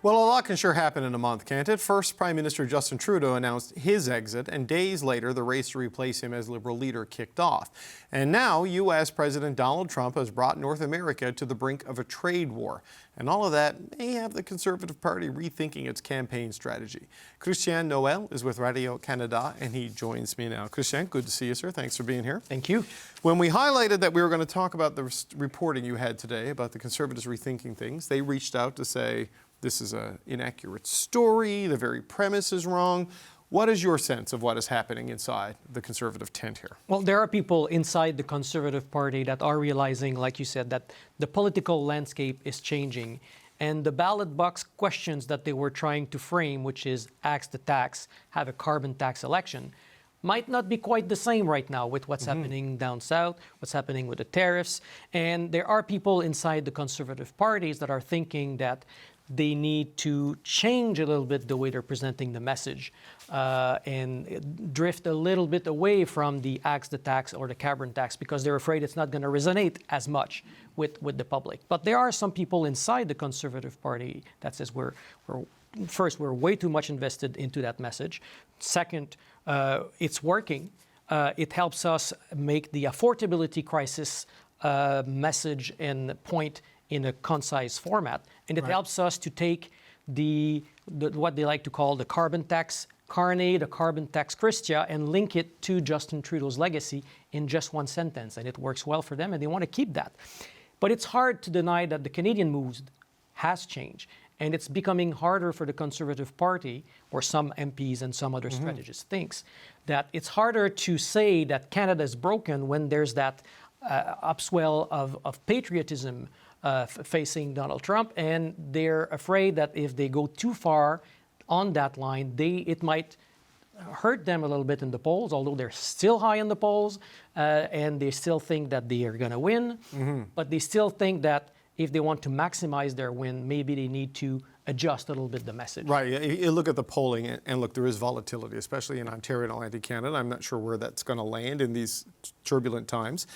Well, a lot can sure happen in a month, can't it? First, Prime Minister Justin Trudeau announced his exit, and days later, the race to replace him as Liberal leader kicked off. And now, U.S. President Donald Trump has brought North America to the brink of a trade war. And all of that may have the Conservative Party rethinking its campaign strategy. Christian Noël is with Radio-Canada, and he joins me now. Christian, good to see you, sir. Thanks for being here. Thank you. When we highlighted that we were going to talk about the reporting you had today about the Conservatives rethinking things, they reached out to say, this is an inaccurate story, the very premise is wrong. What is your sense of what is happening inside the Conservative tent here? Well, there are people inside the Conservative Party that are realizing, like you said, that the political landscape is changing. And the ballot box questions that they were trying to frame, which is axe the tax, have a carbon tax election, might not be quite the same right now with what's happening down south, what's happening with the tariffs. And there are people inside the Conservative parties that are thinking that they need to change a little bit the way they're presenting the message and drift a little bit away from the axe the tax or the carbon tax because they're afraid it's not going to resonate as much with the public. But there are some people inside the Conservative Party that says we're way too much invested into that message. Second, it's working. It helps us make the affordability crisis message and point in a concise format, and it helps us to take the what they like to call the carbon tax Carney, the carbon tax Christia, and link it to Justin Trudeau's legacy in just one sentence, and it works well for them, and they want to keep that. But it's hard to deny that the Canadian mood has changed, and it's becoming harder for the Conservative Party, or some MPs and some other strategists thinks, that it's harder to say that Canada is broken when there's that upswell of patriotism facing Donald Trump, and they're afraid that if they go too far on that line, it might hurt them a little bit in the polls, although they're still high in the polls, and they still think that they are going to win, but they still think that if they want to maximize their win, maybe they need to adjust a little bit the message. Right. You look at the polling, and look, there is volatility, especially in Ontario and Atlantic Canada. I'm not sure where that's going to land in these turbulent times.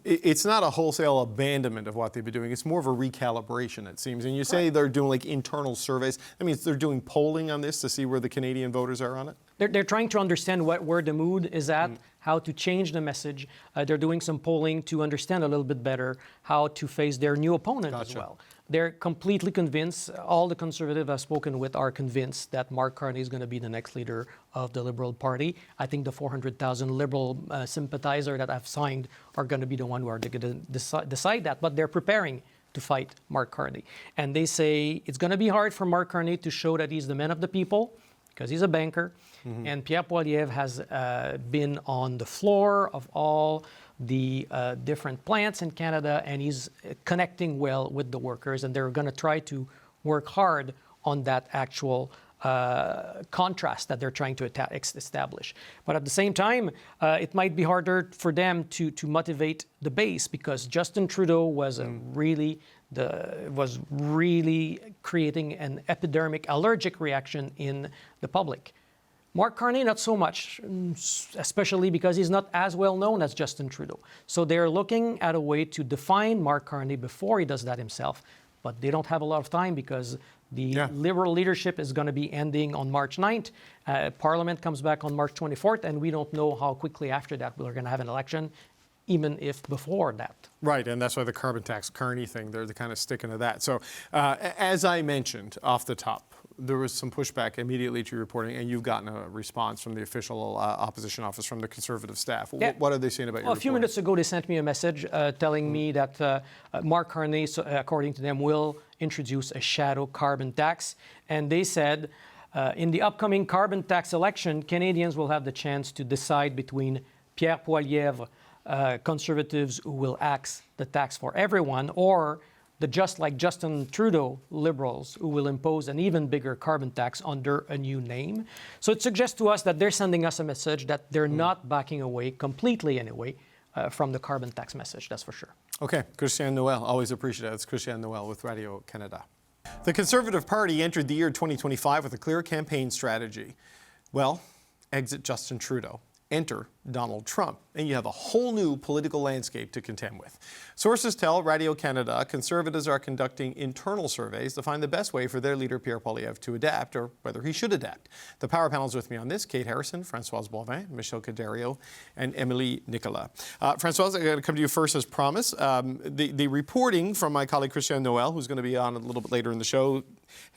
It's not a wholesale abandonment of what they've been doing. It's more of a recalibration, it seems. And you say they're doing like internal surveys. I mean, they're doing polling on this to see where the Canadian voters are on it? They're trying to understand where the mood is at, how to change the message. They're doing some polling to understand a little bit better how to face their new opponent as well. They're completely convinced, all the Conservatives I've spoken with are convinced that Mark Carney is going to be the next leader of the Liberal Party. I think the 400,000 Liberal sympathizers that I've signed are going to be the one who are going to decide that. But they're preparing to fight Mark Carney. And they say it's going to be hard for Mark Carney to show that he's the man of the people, because he's a banker. And Pierre Poilivre has been on the floor of all the different plants in Canada, and he's connecting well with the workers, and they're going to try to work hard on that actual contrast that they're trying to establish. But at the same time, it might be harder for them to motivate the base, because Justin Trudeau was really creating an epidemic allergic reaction in the public. Mark Carney, not so much, especially because he's not as well known as Justin Trudeau. So they're looking at a way to define Mark Carney before he does that himself. But they don't have a lot of time because the Liberal leadership is going to be ending on March 9th. Parliament comes back on March 24th, and we don't know how quickly after that we're going to have an election, even if before that. Right, and that's why the carbon tax Carney thing, they're kind of sticking to that. So as I mentioned off the top, there was some pushback immediately to your reporting, and you've gotten a response from the official opposition office from the Conservative staff. Yeah. What are they saying about your reporting? A few minutes ago, they sent me a message telling me that Mark Carney, according to them, will introduce a shadow carbon tax. And they said, in the upcoming carbon tax election, Canadians will have the chance to decide between Pierre Poilivre, Conservatives who will axe the tax for everyone, or just like Justin Trudeau Liberals who will impose an even bigger carbon tax under a new name. So it suggests to us that they're sending us a message that they're not backing away completely anyway from the carbon tax message, that's for sure. Okay, Christian Noël, always appreciate it. It's Christian Noël with Radio-Canada. The Conservative Party entered the year 2025 with a clear campaign strategy. Well, exit Justin Trudeau. Enter Donald Trump, and you have a whole new political landscape to contend with. Sources tell Radio-Canada Conservatives are conducting internal surveys to find the best way for their leader Pierre Poilivre to adapt, or whether he should adapt. The power panel's with me on this: Kate Harrison, Françoise Boivin, Michel Cadario, and Emily Nicolas. Françoise, I'm going to come to you first as promised. The reporting from my colleague Christian Noël, who's going to be on a little bit later in the show,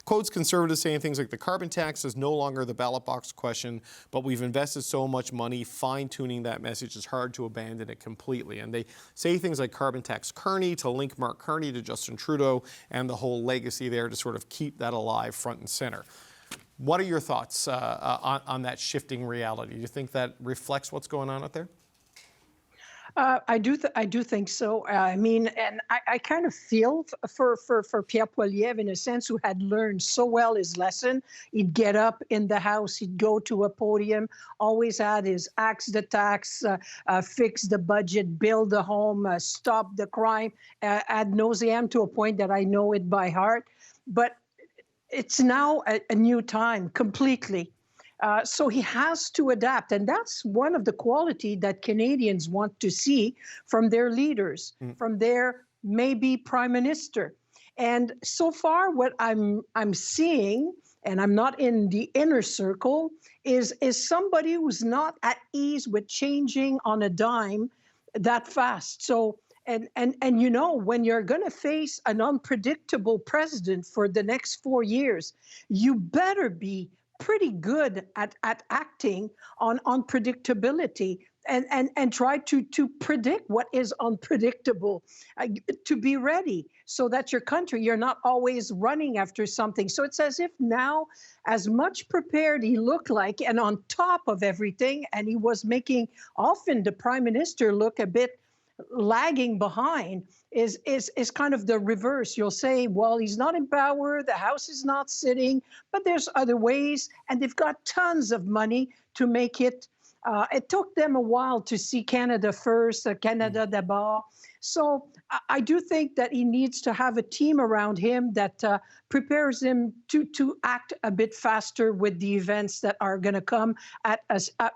quotes Conservatives saying things like the carbon tax is no longer the ballot box question, but we've invested so much money fine-tuning that message, it's hard to abandon it completely. And they say things like carbon tax Kearney to link Mark Carney to Justin Trudeau and the whole legacy there to sort of keep that alive front and center. What are your thoughts on that shifting reality? Do you think that reflects what's going on out there? I do think so. I mean, and I kind of feel for Pierre Poilivre, in a sense, who had learned so well his lesson. He'd get up in the House, he'd go to a podium, always had his axe the tax, fix the budget, build the home, stop the crime, ad nauseam, to a point that I know it by heart. But it's now a new time completely. So he has to adapt. And that's one of the qualities that Canadians want to see from their leaders, from their maybe prime minister. And so far, what I'm seeing, and I'm not in the inner circle, is somebody who's not at ease with changing on a dime that fast. So, and you know, when you're going to face an unpredictable president for the next 4 years, you better be pretty good at acting on unpredictability and try to predict what is unpredictable, to be ready so that your country, you're not always running after something. So it's as if now, as much prepared he looked like, and on top of everything, and he was making often the prime minister look a bit lagging behind, is kind of the reverse. You'll say, well, he's not in power, the House is not sitting, but there's other ways, and they've got tons of money to make it. It took them a while to see Canada first, Canada d'abord. So I do think that he needs to have a team around him that prepares him to act a bit faster with the events that are going to come at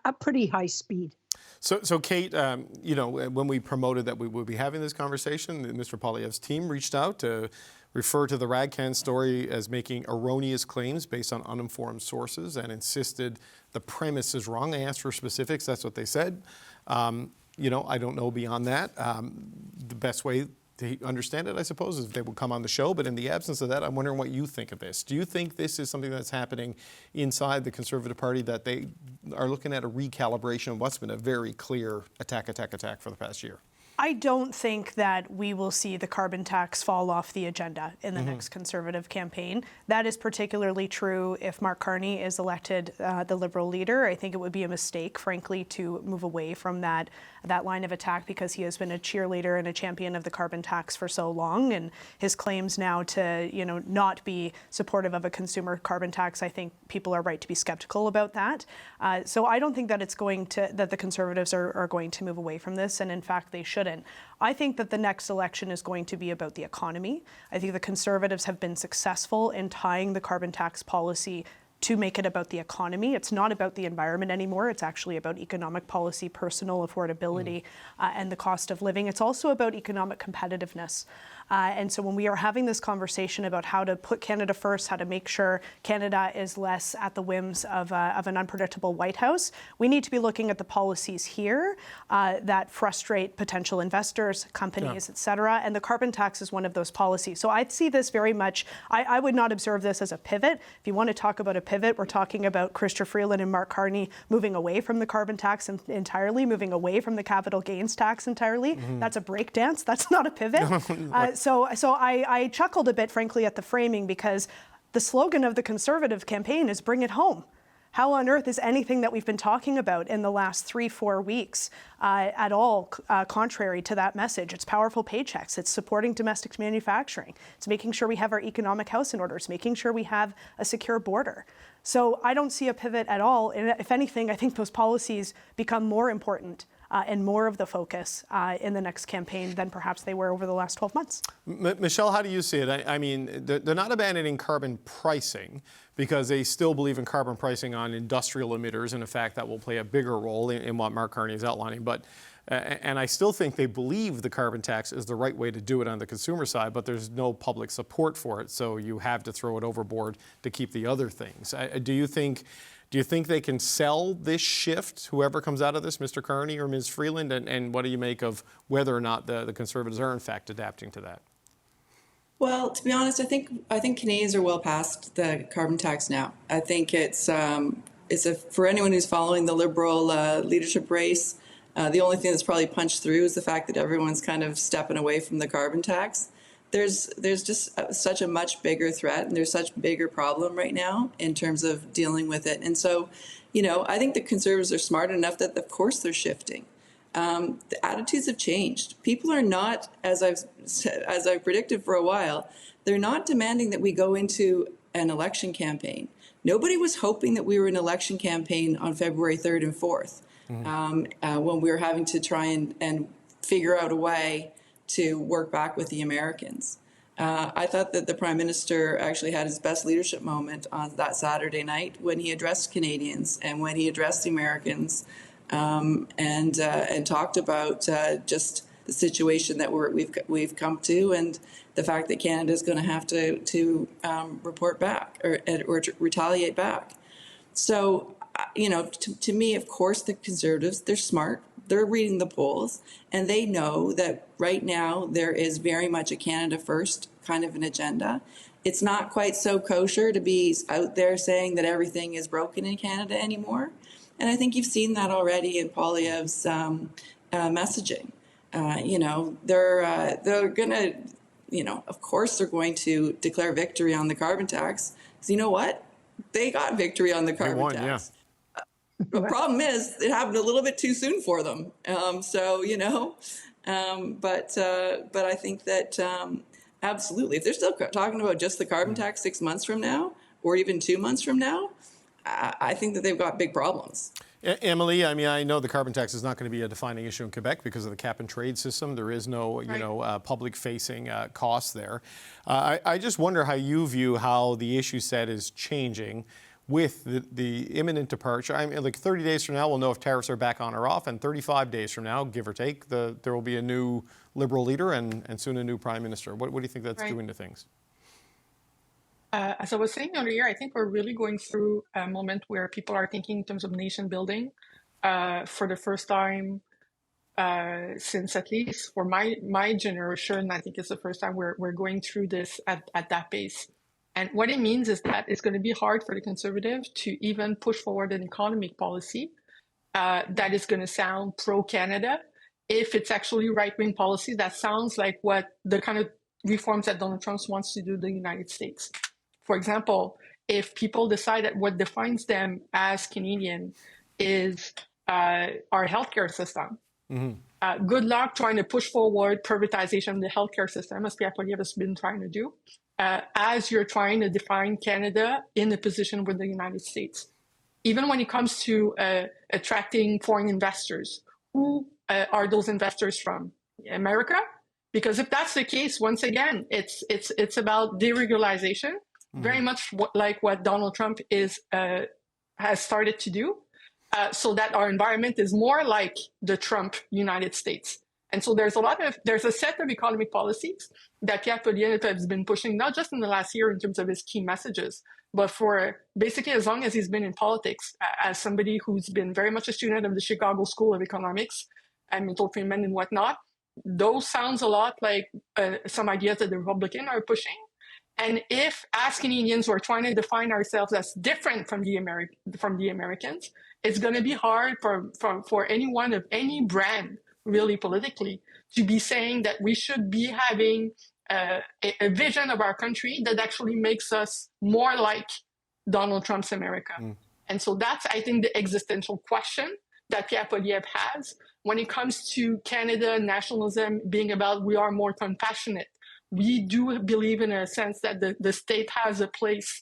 a pretty high speed. So Kate, you know, when we promoted that we would be having this conversation, Mr. Poilivre's team reached out to refer to the Radcan story as making erroneous claims based on uninformed sources and insisted the premise is wrong. They asked for specifics. That's what they said. You know, I don't know beyond that. The best way to understand it, I suppose, is if they would come on the show. But in the absence of that, I'm wondering what you think of this. Do you think this is something that's happening inside the Conservative Party, that they are looking at a recalibration of what's been a very clear attack for the past year? I don't think that we will see the carbon tax fall off the agenda in the next Conservative campaign. That is particularly true if Mark Carney is elected the Liberal leader. I think it would be a mistake, frankly, to move away from that line of attack, because he has been a cheerleader and a champion of the carbon tax for so long, and his claims now to, you know, not be supportive of a consumer carbon tax, I think people are right to be skeptical about that. So I don't think that that the Conservatives are going to move away from this, and in fact they shouldn't. I think that the next election is going to be about the economy. I think the Conservatives have been successful in tying the carbon tax policy to make it about the economy. It's not about the environment anymore. It's actually about economic policy, personal affordability, and the cost of living. It's also about economic competitiveness. And so when we are having this conversation about how to put Canada first, how to make sure Canada is less at the whims of an unpredictable White House, we need to be looking at the policies here that frustrate potential investors, companies, et cetera. And the carbon tax is one of those policies. So I see this very much, I would not observe this as a pivot. If you want to talk about a pivot, we're talking about Chrystia Freeland and Mark Carney moving away from the carbon tax entirely, moving away from the capital gains tax entirely. That's a breakdance. That's not a pivot. So I chuckled a bit, frankly, at the framing, because the slogan of the Conservative campaign is "Bring it home." How on earth is anything that we've been talking about in the last 3-4 weeks at all contrary to that message? It's powerful paychecks. It's supporting domestic manufacturing. It's making sure we have our economic house in order. It's making sure we have a secure border. So I don't see a pivot at all. And if anything, I think those policies become more important and more of the focus in the next campaign than perhaps they were over the last 12 months. Michelle, how do you see it? I mean, they're not abandoning carbon pricing because they still believe in carbon pricing on industrial emitters, and in fact that will play a bigger role in what Mark Carney is outlining. But and I still think they believe the carbon tax is the right way to do it on the consumer side, but there's no public support for it, so you have to throw it overboard to keep the other things. Do you think they can sell this shift, whoever comes out of this, Mr. Carney or Ms. Freeland? And what do you make of whether or not the Conservatives are in fact adapting to that? Well, to be honest, I think Canadians are well past the carbon tax now. I think for anyone who's following the Liberal leadership race, the only thing that's probably punched through is the fact that everyone's kind of stepping away from the carbon tax. There's just such a much bigger threat, and there's such a bigger problem right now in terms of dealing with it. And so, I think the Conservatives are smart enough that, of course, they're shifting. The attitudes have changed. People are not, as I've predicted for a while, they're not demanding that we go into an election campaign. Nobody was hoping that we were in an election campaign on February 3rd and 4th, when we were having to try and figure out a way to work back with the Americans. I thought that the Prime Minister actually had his best leadership moment on that Saturday night when he addressed Canadians and when he addressed the Americans and talked about just the situation that we've come to, and the fact that Canada is going to have to report back or retaliate back. So, to me, of course, the Conservatives, they're smart. They're reading the polls, and they know that right now there is very much a Canada first kind of an agenda. It's not quite so kosher to be out there saying that everything is broken in Canada anymore. And I think you've seen that already in Poilievre's messaging. They're going to, of course, they're going to declare victory on the carbon tax. Because you know what? They got victory on the carbon tax. Yeah. The problem is it happened a little bit too soon for them. But I think that absolutely, if they're still talking about just the carbon tax 6 months from now, or even 2 months from now, I think that they've got big problems. Emily, I mean, I know the carbon tax is not going to be a defining issue in Quebec because of the cap and trade system. There is no, public-facing cost there. I just wonder how you view how the issue set is changing with the imminent departure. I mean, like 30 days from now, we'll know if tariffs are back on or off, and 35 days from now, give or take, there will be a new Liberal leader and soon a new Prime Minister. What do you think that's doing to things? As I was saying earlier, I think we're really going through a moment where people are thinking in terms of nation building for the first time since, at least for my generation. I think it's the first time we're going through this at that pace. And what it means is that it's going to be hard for the Conservatives to even push forward an economic policy that is going to sound pro-Canada if it's actually right-wing policy that sounds like what the kind of reforms that Donald Trump wants to do in the United States. For example, if people decide that what defines them as Canadian is our healthcare system, good luck trying to push forward privatization of the healthcare system, as Pierre Poilivre has been trying to do, as you're trying to define Canada in a position with the United States. Even when it comes to attracting foreign investors, who are those investors from? America? Because if that's the case, once again, it's about deregularization, very much like what Donald Trump has started to do, so that our environment is more like the Trump United States. And so there's a set of economic policies that Pierre Poilivre has been pushing, not just in the last year in terms of his key messages, but for basically as long as he's been in politics, as somebody who's been very much a student of the Chicago School of Economics and Milton Friedman and whatnot. Those sounds a lot like some ideas that the Republicans are pushing. And if, as Canadians, we're trying to define ourselves as different from the Americans, it's going to be hard for anyone of any brand, really politically, to be saying that we should be having a vision of our country that actually makes us more like Donald Trump's America. And so that's, I think, the existential question that Pierre Poilivre has when it comes to Canada nationalism being about we are more compassionate. We do believe in a sense that the state has a place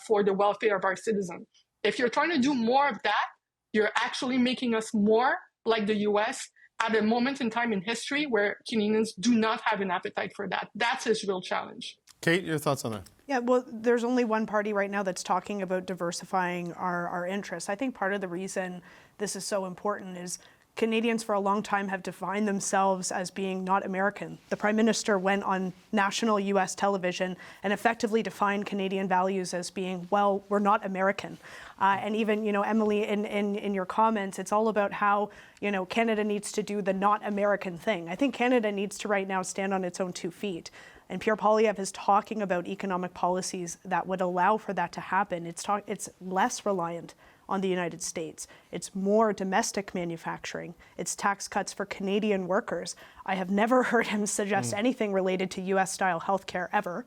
for the welfare of our citizens. If you're trying to do more of that, you're actually making us more like the US, at a moment in time in history where Canadians do not have an appetite for that. That's his real challenge. Kate, your thoughts on that? Yeah, well, there's only one party right now that's talking about diversifying our interests. I think part of the reason this is so important is Canadians for a long time have defined themselves as being not American. The Prime Minister went on national US television and effectively defined Canadian values as being, well, we're not American. And even, Emily, in your comments, it's all about how, Canada needs to do the not American thing. I think Canada needs to right now stand on its own 2 feet. And Pierre Poilivre is talking about economic policies that would allow for that to happen. It's less reliant on the United States. It's more domestic manufacturing. It's tax cuts for Canadian workers. I have never heard him suggest anything related to US-style healthcare ever.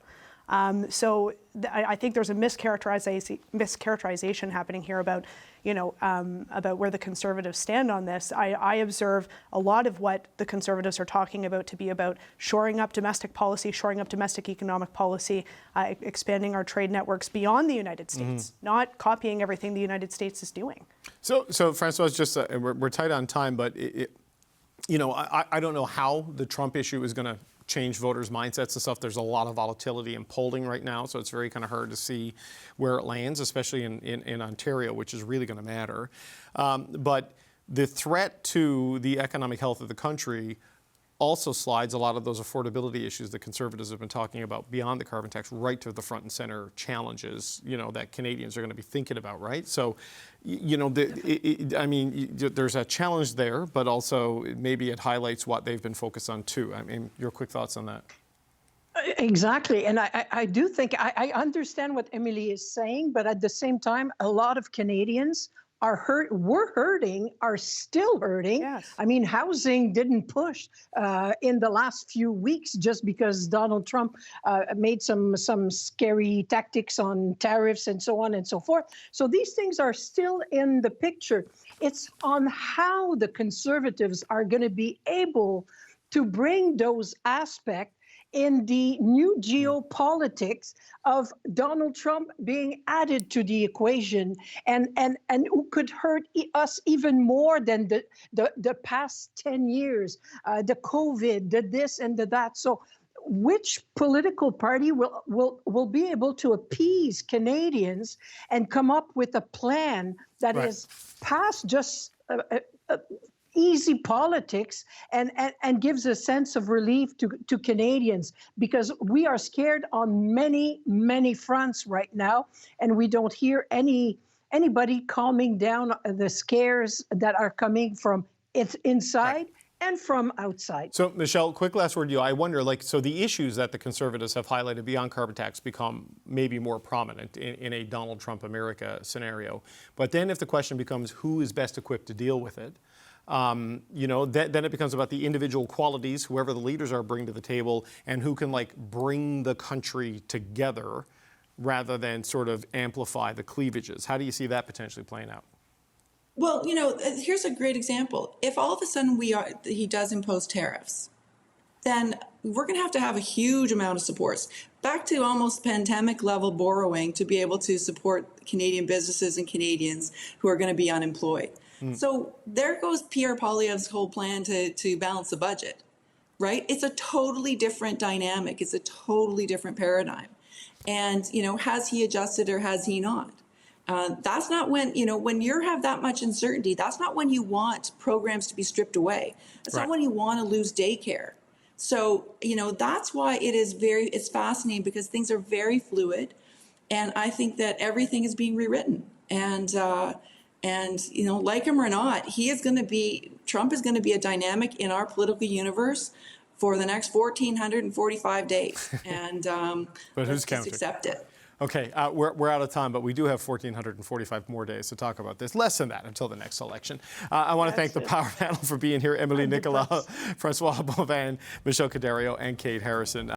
So I think there's a mischaracterization happening here about, about where the Conservatives stand on this. I observe a lot of what the Conservatives are talking about to be about shoring up domestic policy, shoring up domestic economic policy, expanding our trade networks beyond the United States, not copying everything the United States is doing. So Francois, just we're tight on time, but I don't know how the Trump issue is going to change voters' mindsets and stuff. There's a lot of volatility in polling right now, so it's very kind of hard to see where it lands, especially in Ontario, which is really going to matter. But the threat to the economic health of the country also slides a lot of those affordability issues that Conservatives have been talking about beyond the carbon tax right to the front and center challenges, that Canadians are going to be thinking about, right? So, there's a challenge there, but also maybe it highlights what they've been focused on too. I mean, your quick thoughts on that? Exactly. And I do think I understand what Emily is saying, but at the same time, a lot of Canadians were hurting, are still hurting. Yes. I mean, housing didn't push in the last few weeks just because Donald Trump made some scary tactics on tariffs and so on and so forth. So these things are still in the picture. It's on how the Conservatives are going to be able to bring those aspects in the new geopolitics of Donald Trump being added to the equation and who could hurt us even more than the past 10 years, the COVID, the this and the that. So which political party will be able to appease Canadians and come up with a plan that is past just easy politics and gives a sense of relief to Canadians, because we are scared on many fronts right now, and we don't hear anybody calming down the scares that are coming from inside and from outside. So, Michelle, quick last word to you. I wonder, so the issues that the Conservatives have highlighted beyond carbon tax become maybe more prominent in a Donald Trump America scenario. But then if the question becomes who is best equipped to deal with it, then it becomes about the individual qualities, whoever the leaders are, bring to the table, and who can bring the country together rather than sort of amplify the cleavages. How do you see that potentially playing out? Well, here's a great example. If all of a sudden he does impose tariffs, then we're going to have a huge amount of supports. Back to almost pandemic level borrowing to be able to support Canadian businesses and Canadians who are going to be unemployed. So there goes Pierre Poilivre's whole plan to balance the budget, right? It's a totally different dynamic. It's a totally different paradigm. And, has he adjusted or has he not? That's not when you have that much uncertainty, that's not when you want programs to be stripped away. That's not when you want to lose daycare. So, that's why it's fascinating, because things are very fluid. And I think that everything is being rewritten. And like him or not, Trump is going to be a dynamic in our political universe for the next 1,445 days. And but who's counting? Just accept it. Okay, we're out of time, but we do have 1,445 more days to talk about this. Less than that until the next election. I want to thank the Power Panel for being here. Emily Nicolau, Francois Boivin, Michelle Cadario, and Kate Harrison.